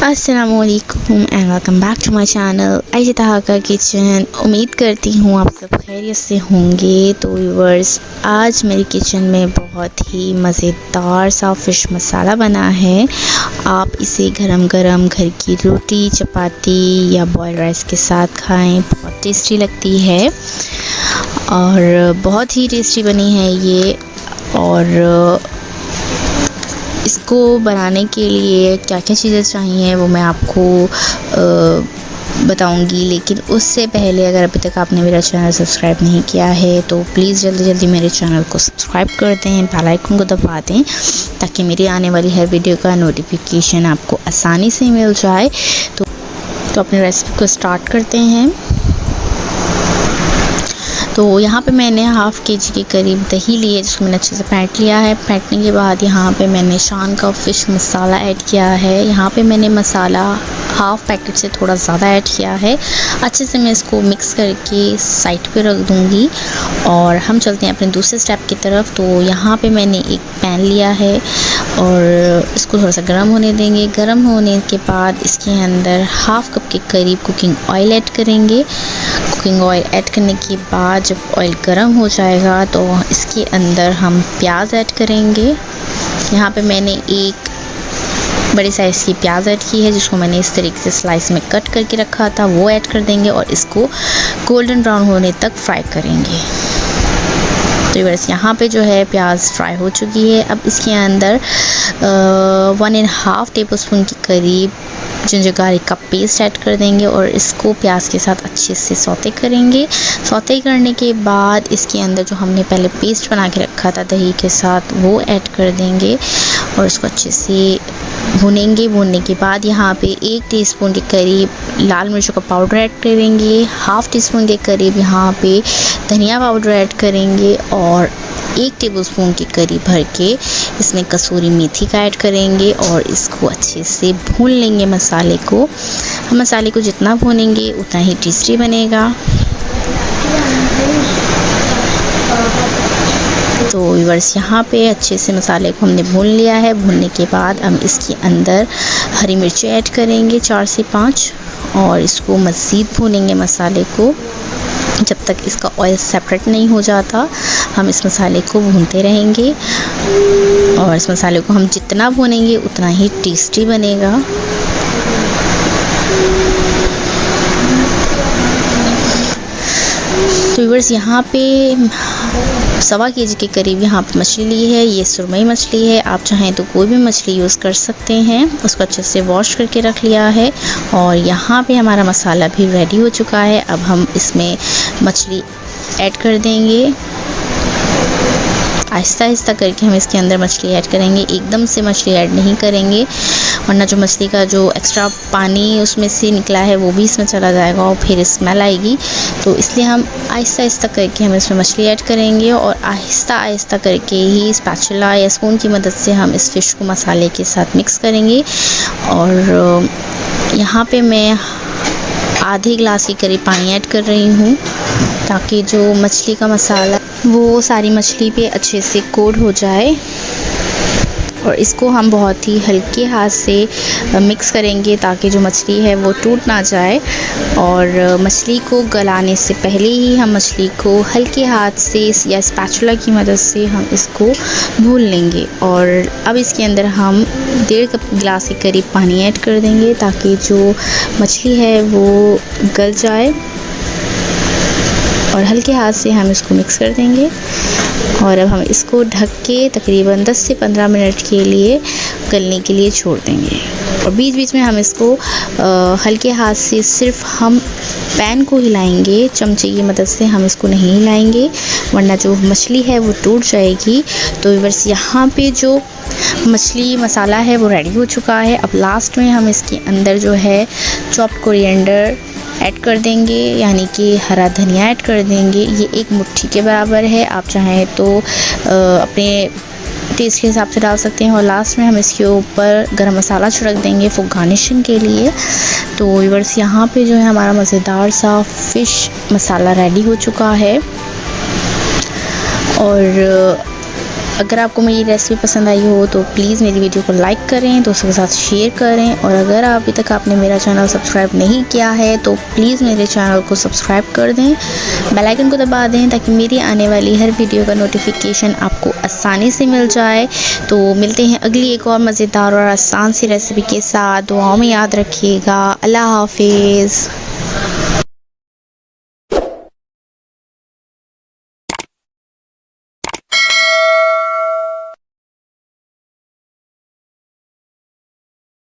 अस्सलामुअलैकुम and welcome back to my channel Ayesha Taha का kitchen. उम्मीद करती हूँ आप सब खैरियत से होंगे। तो व्यूअर्स, आज मेरी किचन में बहुत ही मज़ेदार सा फ़िश मसाला बना है। आप इसे गरम गरम घर की रोटी, चपाती या बॉयल राइस के साथ खाएं, बहुत टेस्टी लगती है और बहुत ही टेस्टी बनी है ये। और इसको बनाने के लिए क्या क्या चीज़ें चाहिए वो मैं आपको बताऊंगी, लेकिन उससे पहले अगर अभी तक आपने मेरा चैनल सब्सक्राइब नहीं किया है तो प्लीज़ जल्दी जल्दी मेरे चैनल को सब्सक्राइब कर दें, बेल आइकन को दबा दें ताकि मेरी आने वाली हर वीडियो का नोटिफिकेशन आपको आसानी से मिल जाए। तो अपनी रेसिपी को स्टार्ट करते हैं। तो यहाँ पे मैंने हाफ़ केजी के करीब दही लिए, जिसको मैंने अच्छे से फेंट लिया है। फेंटने के बाद यहाँ पे मैंने शान का फ़िश मसाला ऐड किया है। यहाँ पे मैंने मसाला हाफ़ पैकेट से थोड़ा ज़्यादा ऐड किया है। अच्छे से मैं इसको मिक्स करके साइड पे रख दूँगी और हम चलते हैं अपने दूसरे स्टेप की तरफ। तो यहाँ पे मैंने एक पैन लिया है और इसको थोड़ा सा गर्म होने देंगे। गर्म होने के बाद इसके अंदर हाफ़ कप के करीब कुकिंग ऑयल ऐड करेंगे। कुकिंग ऑयल ऐड करने के बाद जब ऑयल गर्म हो जाएगा तो इसके अंदर हम प्याज ऐड करेंगे। यहाँ पे मैंने एक बड़ी साइज़ की प्याज ऐड की है, जिसको मैंने इस तरीके से स्लाइस में कट करके रखा था, वो ऐड कर देंगे और इसको गोल्डन ब्राउन होने तक फ्राई करेंगे। तो बस यहाँ पे जो है प्याज फ्राई हो चुकी है। अब इसके अंदर 1.5 टेबलस्पून के करीब जिंजर गार्लिक का पेस्ट ऐड कर देंगे और इसको प्याज के साथ अच्छे से सौते करेंगे। सौते करने के बाद इसके अंदर जो हमने पहले पेस्ट बना के रखा था दही के साथ, वो ऐड कर देंगे और इसको अच्छे से भुनेंगे। भुनने के बाद यहाँ पे 1 टीस्पून के करीब लाल मिर्चों का पाउडर ऐड करेंगे। हाफ़ टीस्पून के करीब यहाँ पे धनिया पाउडर ऐड करेंगे और 1 टेबलस्पून के करीब भर के इसमें कसूरी मेथी का ऐड करेंगे और इसको अच्छे से भून लेंगे मसाले को। हम मसाले को जितना भूनेंगे उतना ही टेस्टी बनेगा। तो व्यूअर्स, यहाँ पे अच्छे से मसाले को हमने भून लिया है। भूनने के बाद हम इसके अंदर हरी मिर्ची ऐड करेंगे 4 से 5 और इसको मज़ीद भूनेंगे मसाले को जब तक इसका ऑयल सेपरेट नहीं हो जाता। हम इस मसाले को भूनते रहेंगे और इस मसाले को हम जितना भूनेंगे उतना ही टेस्टी बनेगा। तो व्यूअर्स, यहाँ पे 1.25 केजी के करीब यहाँ पे मछली ली है। ये सुरमई मछली है, आप चाहें तो कोई भी मछली यूज़ कर सकते हैं। उसको अच्छे से वॉश करके रख लिया है और यहाँ पे हमारा मसाला भी रेडी हो चुका है। अब हम इसमें मछली ऐड कर देंगे। आहिस्ता आहिस्ता करके हम इसके अंदर मछली ऐड करेंगे, एकदम से मछली ऐड नहीं करेंगे वरना जो मछली का जो एक्स्ट्रा पानी उसमें से निकला है वो भी इसमें चला जाएगा और फिर स्मेल आएगी। तो इसलिए हम आहिस्ता आहिस्ता करके हम इसमें मछली ऐड करेंगे और आहिस्ता आहिस्ता करके ही स्पैचुला या स्पून की मदद से हम इस फ़िश को मसाले के साथ मिक्स करेंगे। और यहाँ पे मैं आधे गिलास के करीब पानी ऐड कर रही हूँ ताकि जो मछली का मसाला वो सारी मछली पे अच्छे से कोट हो जाए। और इसको हम बहुत ही हल्के हाथ से मिक्स करेंगे ताकि जो मछली है वो टूट ना जाए। और मछली को गलाने से पहले ही हम मछली को हल्के हाथ से या स्पैचुला की मदद से हम इसको भून लेंगे। और अब इसके अंदर हम 1.5 कप गिलास के करीब पानी ऐड कर देंगे ताकि जो मछली है वो गल जाए और हल्के हाथ से हम इसको मिक्स कर देंगे। और अब हम इसको ढक के तकरीबन 10 से 15 मिनट के लिए गलने के लिए छोड़ देंगे। और बीच बीच में हम इसको हल्के हाथ से सिर्फ हम पैन को हिलाएंगे, चमचे की मदद से हम इसको नहीं हिलाएंगे वरना जो मछली है वो टूट जाएगी। तो बस यहाँ पे जो मछली मसाला है वो रेडी हो चुका है। अब लास्ट में हम इसके अंदर जो है चॉप्ड कोरिएंडर ऐड कर देंगे, यानी कि हरा धनिया ऐड कर देंगे। ये 1 मुट्ठी के बराबर है, आप चाहें तो अपने टेस्ट के हिसाब से डाल सकते हैं। और लास्ट में हम इसके ऊपर गरम मसाला छिड़क देंगे फॉर गार्निशिंग के लिए। तो व्यूअर्स, यहाँ पे जो है हमारा मज़ेदार सा फ़िश मसाला रेडी हो चुका है। और अगर आपको मेरी रेसिपी पसंद आई हो तो प्लीज़ मेरी वीडियो को लाइक करें, दोस्तों के साथ शेयर करें, और अगर अभी तक आपने मेरा चैनल सब्सक्राइब नहीं किया है तो प्लीज़ मेरे चैनल को सब्सक्राइब कर दें, बेल आइकन को दबा दें ताकि मेरी आने वाली हर वीडियो का नोटिफिकेशन आपको आसानी से मिल जाए। तो मिलते हैं अगली एक और मज़ेदार और आसान सी रेसिपी के साथ। दुआओं में याद रखिएगा। अल्लाह हाफिज़।